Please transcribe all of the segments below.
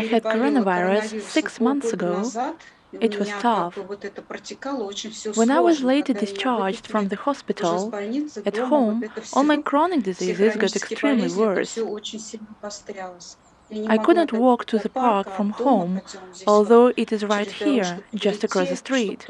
I had coronavirus 6 months ago. It was tough. When I was later discharged from the hospital, at home, all my chronic diseases got extremely worse. I couldn't walk to the park from home, although it is right here, just across the street.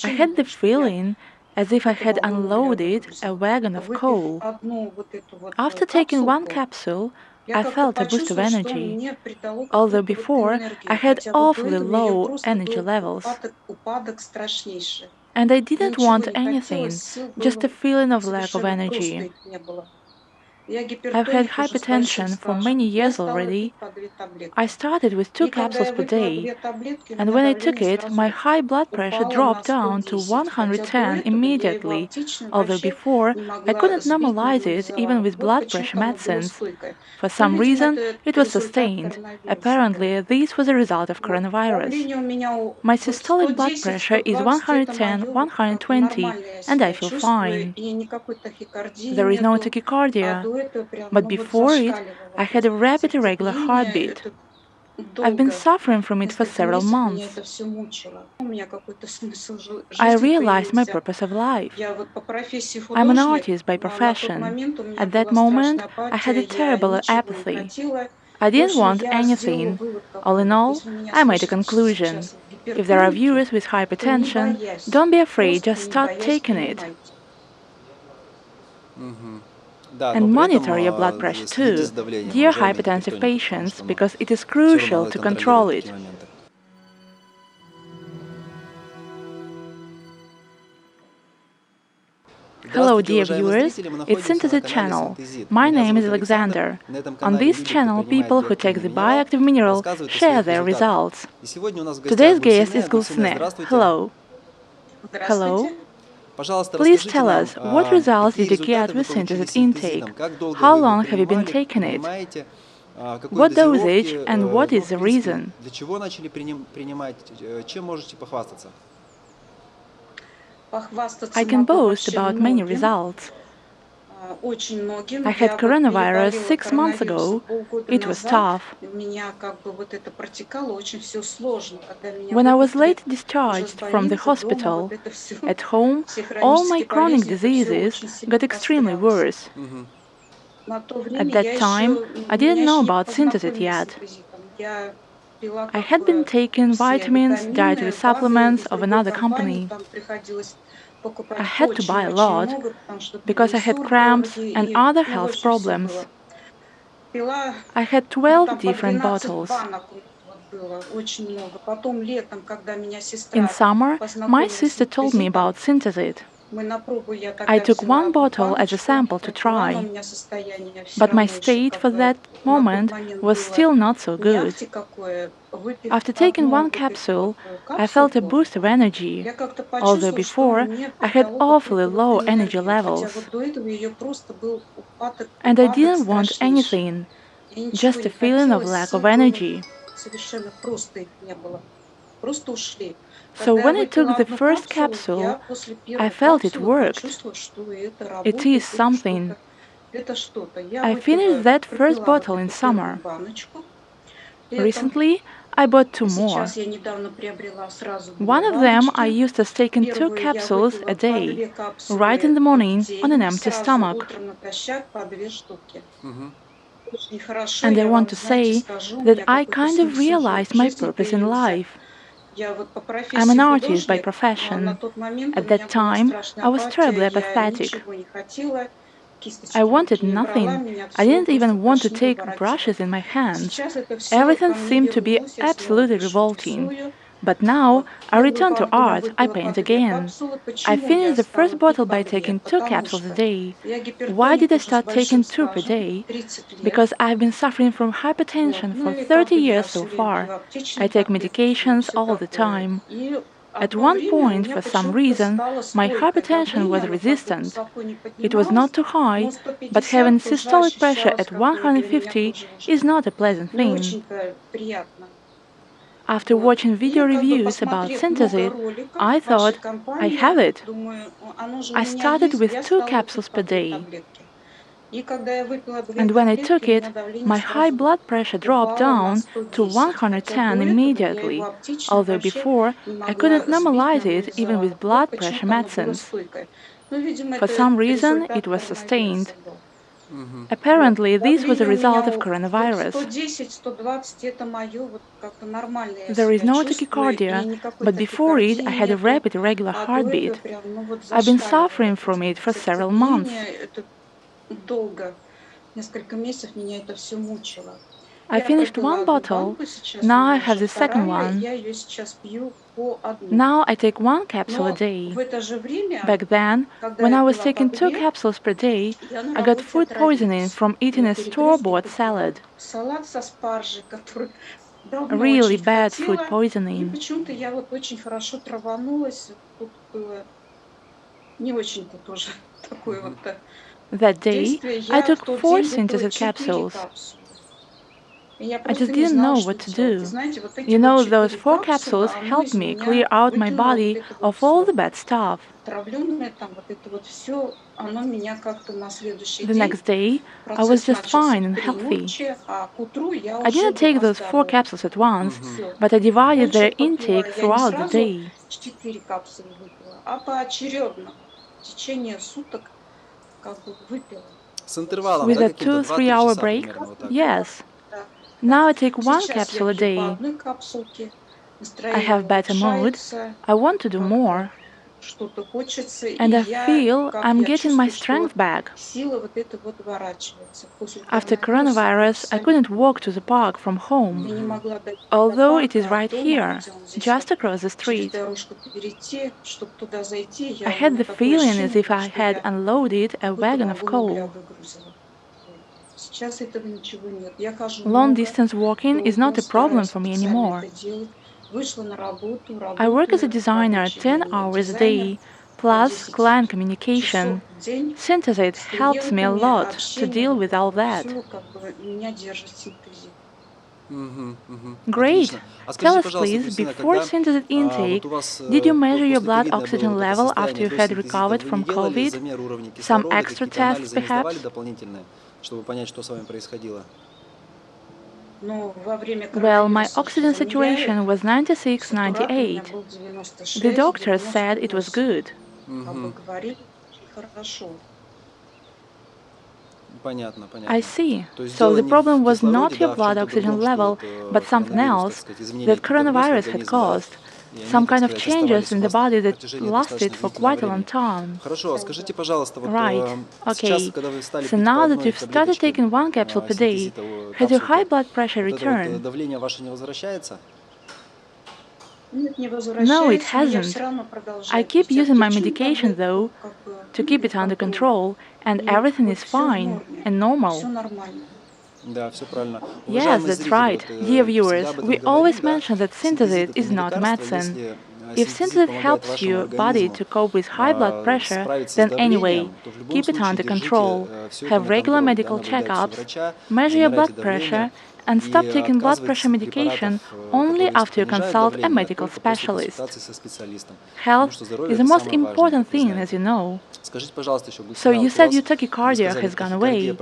I had the feeling as if I had unloaded a wagon of coal. After taking one capsule, I felt a boost of energy, although before I had awfully low energy levels. And I didn't want anything, just a feeling of lack of energy. I've had hypertension for many years already. I started with 2 capsules per day, and when I took it, my high blood pressure dropped down to 110 immediately, although before I couldn't normalize it even with blood pressure medicines. For some reason, it was sustained. Apparently, this was a result of coronavirus. My systolic blood pressure is 110, 120, and I feel fine. There is no tachycardia, but before it, I had a rapid irregular heartbeat. I've been suffering from it for several months. I realized my purpose of life. I'm an artist by profession. At that moment, I had a terrible apathy. I didn't want anything. All in all, I made a conclusion. If there are viewers with hypertension, don't be afraid, just start taking it. And monitor your blood pressure too, dear hypertensive patients, because it is crucial to control it. Hello dear viewers, it's Synthesit channel. My name is Alexander. On this channel, people who take the bioactive mineral share their results. Today's guest is Gulsina. Hello. Hello. Please tell us, what results did you get with Synthesit intake? How long have you been taking it? What dosage and what is the reason? I can boast about many results. I had coronavirus 6 months ago. It was tough. When I was late discharged from the hospital, at home, all my chronic diseases got extremely worse. At that time, I didn't know about Synthesit yet. I had been taking vitamins, dietary supplements of another company. I had to buy a lot because I had cramps and other health problems. I had 12 different bottles. In summer, my sister told me about Synthesit. I took one bottle as a sample to try, but my state for that moment was still not so good. After taking one capsule, I felt a boost of energy, although before I had awfully low energy levels. And I didn't want anything, just a feeling of lack of energy. So when I took the first capsule, I felt it worked. It is something. I finished that first bottle in summer. Recently, I bought 2 more. One of them I used as taking 2 capsules a day, right in the morning on an empty stomach. And I want to say that I kind of realized my purpose in life. I'm an artist by profession. At that time, I was terribly apathetic. I wanted nothing. I didn't even want to take brushes in my hands. Everything seemed to be absolutely revolting. But now, I return to art, I paint again. I finished the first bottle by taking 2 capsules a day. Why did I start taking 2 per day? Because I've been suffering from hypertension for 30 years so far. I take medications all the time. At one point, for some reason, my hypertension was resistant. It was not too high, but having systolic pressure at 150 is not a pleasant thing. After watching video reviews about Synthesit, I thought, I have it. I started with 2 capsules per day. And when I took it, my high blood pressure dropped down to 110 immediately, although before I couldn't normalize it even with blood pressure medicines. For some reason, it was sustained. Apparently, this was a result of coronavirus. There is no tachycardia, but before it I had a rapid irregular heartbeat. I've been suffering from it for several months. I finished one bottle, now I have the second one. Now I take one capsule a day. Back then, when I was taking 2 capsules per day, I got food poisoning from eating a store-bought salad. Really bad food poisoning. That day, I took 4 Synthesit capsules. I just didn't know what to do. You know, those 4 capsules helped me clear out my body of all the bad stuff. The next day, I was just fine and healthy. I didn't take those 4 capsules at once, but I divided their intake throughout the day. With a 2-3 hour break? Yes. Now I take 1 capsule a day. I have better mood. I want to do more. And I feel I'm getting my strength back. After coronavirus, I couldn't walk to the park from home, although it is right here, just across the street. I had the feeling as if I had unloaded a wagon of coal. Long-distance walking is not a problem for me anymore. I work as a designer 10 hours a day, plus client communication. Synthesit helps me a lot to deal with all that. Great! Tell us please, before Synthesit intake, did you measure your blood oxygen level after you had recovered from COVID? Some extra tests perhaps? Well, my oxygen saturation was 96-98. The doctor said it was good. I see. So the problem was not your blood oxygen level, but something else that coronavirus had caused. Some kind of changes in the body that lasted for quite a long time. Right. Okay. So now that you've started taking 1 capsule per day, has your high blood pressure returned? No, it hasn't. I keep using my medication though, to keep it under control, and everything is fine and normal. Yes, that's right. Dear viewers, we always mention that Synthesit is not medicine. If Synthesit helps your body to cope with high blood pressure, then anyway, keep it under control. Have regular medical checkups, measure your blood pressure, and stop taking blood pressure medication only after you consult a medical specialist. Health is the most important thing, as you know. So you said your tachycardia has gone away.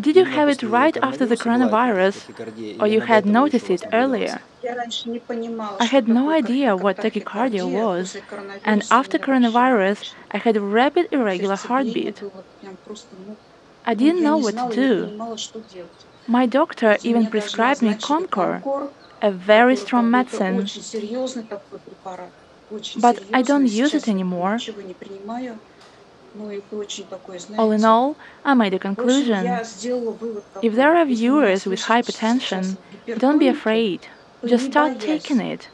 Did you have it right after the coronavirus, or you had noticed it earlier? I had no idea what tachycardia was, and after coronavirus, I had a rapid irregular heartbeat. I didn't know what to do. My doctor even prescribed me Concor, a very strong medicine, but I don't use it anymore. All in all, I made a conclusion. If there are viewers with hypertension, don't be afraid. Just start taking it.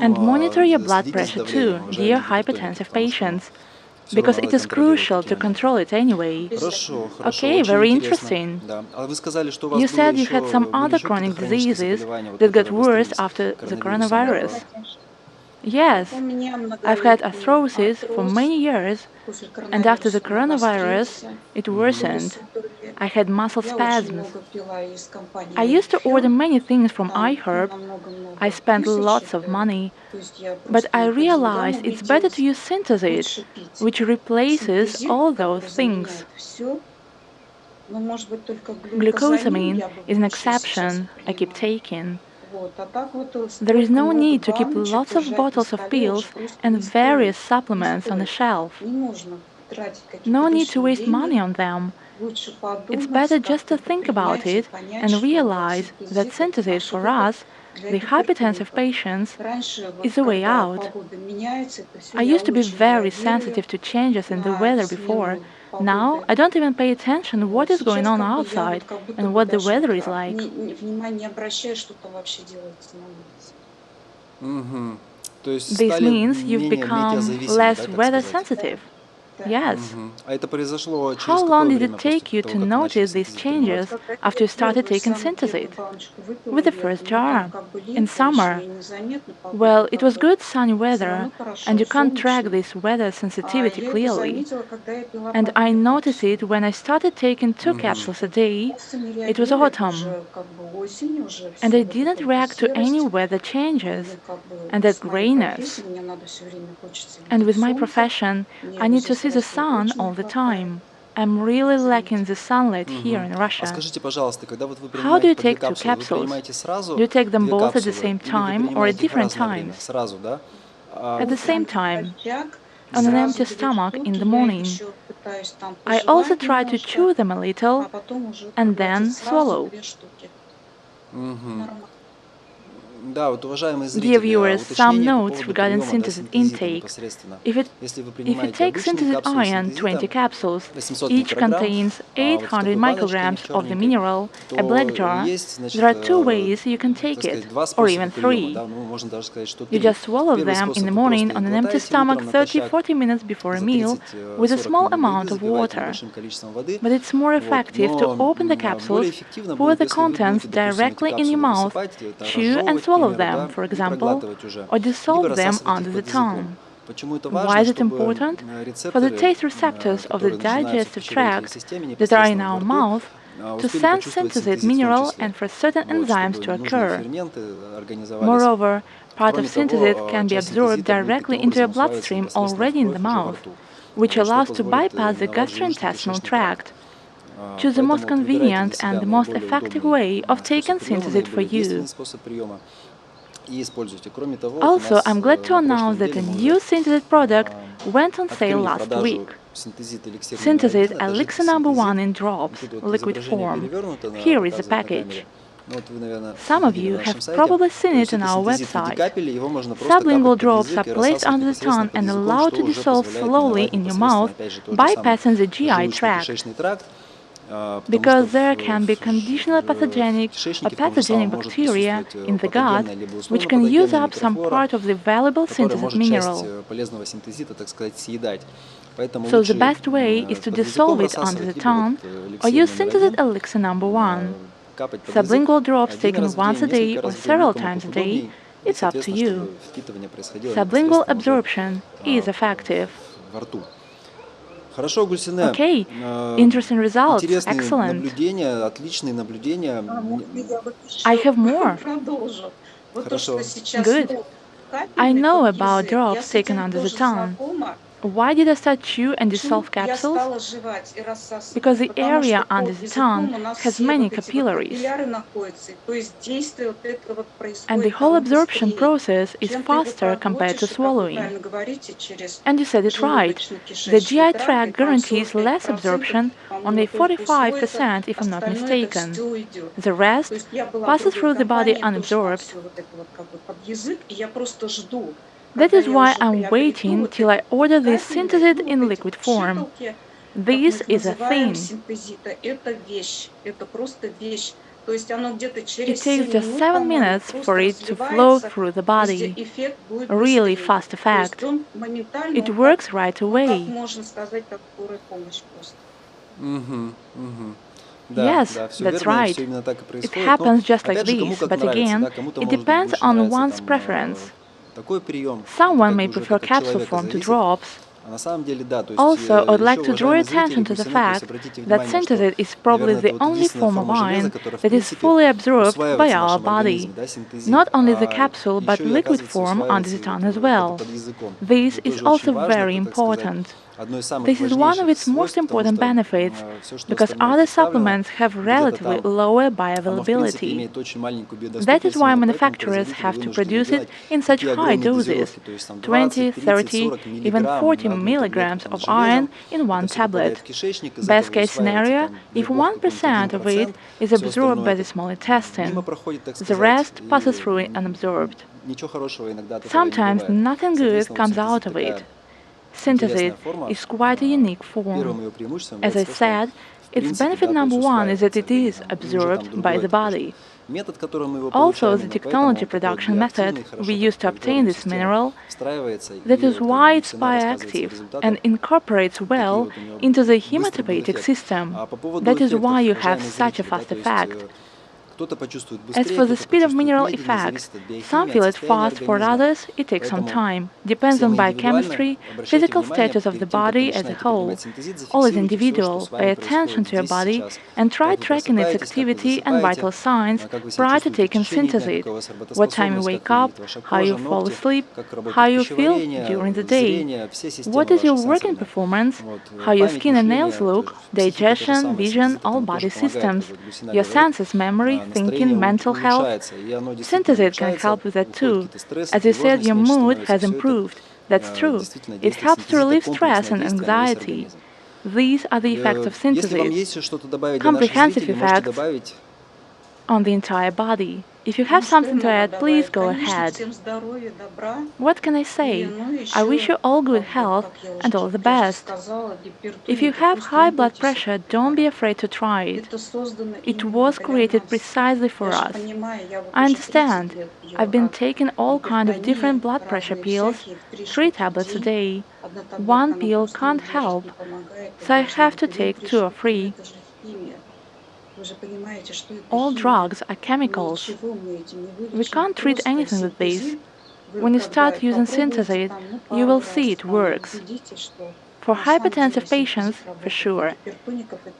And monitor your blood pressure too, dear hypertensive patients, because it is crucial to control it anyway. Okay, very interesting. You said you had some other chronic diseases that got worse after the coronavirus. Yes, I've had arthrosis for many years, and after the coronavirus, it worsened. I had muscle spasms. I used to order many things from iHerb. I spent lots of money, but I realized it's better to use Synthesit, which replaces all those things. Glucosamine is an exception I keep taking. There is no need to keep lots of bottles of pills and various supplements on a shelf. No need to waste money on them. It's better just to think about it and realize that Synthesit for us, the hypertensive patients, is a way out. I used to be very sensitive to changes in the weather before. Now I don't even pay attention what is going on outside and what the weather is like. This means you've become less weather sensitive. Yes. How long did it take you to notice these changes after you started taking Synthesit? With the first jar, in summer. Well, it was good sunny weather, and you can't track this weather sensitivity clearly. And I noticed it when I started taking 2 capsules a day. It was autumn. And I didn't react to any weather changes and that grayness. And with my profession, I need to see the sun all the time. I'm really lacking the sunlight here in Russia. How do you take 2 capsules? Do you take them both at the same time or at different times? At the same time, on an empty stomach in the morning. I also try to chew them a little and then swallow. Dear viewers, some notes regarding Synthesit intake. If you take Synthesit Iron 20 capsules, each contains 800 micrograms of the mineral, a black jar, there are 2 ways you can take it, or even 3. You just swallow them in the morning on an empty stomach 30-40 minutes before a meal with a small amount of water. But it's more effective to open the capsules, pour the contents directly in your mouth, chew and swallow them, for example, or dissolve them under the tongue. Why is it important? For the taste receptors of the digestive tract that are in our mouth to sense Synthesit mineral and for certain enzymes to occur. Moreover, part of Synthesit can be absorbed directly into your bloodstream already in the mouth, which allows to bypass the gastrointestinal tract. Choose the most convenient and the most effective way of taking Synthesit for you. Also, I'm glad to announce that a new Synthesit product went on sale last week. Synthesit Elixir No. 1 in drops, liquid form. Here is the package. Some of you have probably seen it on our website. Sublingual drops are placed under the tongue and allowed to dissolve slowly in your mouth, bypassing the GI tract. Because there can be conditional pathogenic or pathogenic bacteria in the gut, which can use up some part of the valuable Synthesit mineral. So the best way is to dissolve it under the tongue or use Synthesit Elixir No. 1. Sublingual drops taken once a day or several times a day, it's up to you. Sublingual absorption is effective. Okay, interesting results, excellent. I have more. Good. I know about drops taken under the tongue. Why did I start chew and dissolve capsules? Because the area under the tongue has many capillaries. And the whole absorption process is faster compared to swallowing. And you said it right. The GI tract guarantees less absorption, only 45% if I'm not mistaken. The rest passes through the body unabsorbed. That is why I'm waiting till I order this Synthesit in liquid form. This is a thing. It takes just 7 minutes for it to flow through the body. A really fast effect. It works right away. Yes, that's right. It happens just like this, but again, it depends on one's preference. Someone may prefer capsule form to drops. Also, I'd like to draw attention to the fact that Synthesit is probably the only form of iron that is fully absorbed by our body. Not only the capsule, but liquid form under the tongue as well. This is also very important. This is one of its most important benefits, because other supplements have relatively lower bioavailability. That is why manufacturers have to produce it in such high doses, 20, 30, even 40 milligrams of iron in one tablet. Best case scenario, if 1% of it is absorbed by the small intestine, the rest passes through unabsorbed. Sometimes nothing good comes out of it. Synthesit is quite a unique form. As I said, its benefit number one is that it is absorbed by the body. Also, the technology production method we use to obtain this mineral, that is why it's bioactive and incorporates well into the hematopoietic system. That is why you have such a fast effect. As for the speed of mineral effect, some feel it fast, for others it takes some time. Depends on biochemistry, physical status of the body as a whole. All is individual. Pay attention to your body and try tracking its activity and vital signs prior to taking Synthesit. What time you wake up, how you fall asleep, how you feel during the day. What is your working performance, how your skin and nails look, digestion, vision, all body systems, your senses, memory, thinking, mental health. Synthesit can help with that too. As you said, your mood has improved. That's true. It helps to relieve stress and anxiety. These are the effects of Synthesit. Comprehensive effects on the entire body. If you have something to add, please go ahead. What can I say? I wish you all good health and all the best. If you have high blood pressure, don't be afraid to try it. It was created precisely for us. I understand. I've been taking all kinds of different blood pressure pills, 3 tablets a day. One pill can't help, so I have to take 2 or 3. All drugs are chemicals. We can't treat anything with this. When you start using Synthesit, you will see it works. For hypertensive patients, for sure,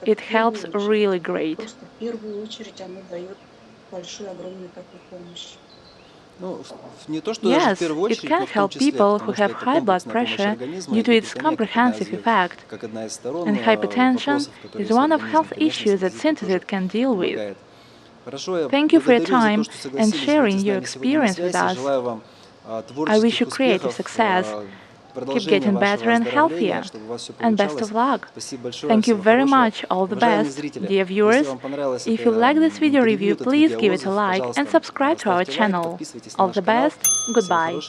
it helps really great. Yes, it can help people who have high blood pressure due to its comprehensive effect, and hypertension is one of health issues that Synthesit can deal with. Thank you for your time and sharing your experience with us. I wish you creative success. Keep getting better and healthier. And best of luck. Thank you very much. All the best. Dear viewers, if you like this video review, please give it a like and subscribe to our channel. All the best. Goodbye.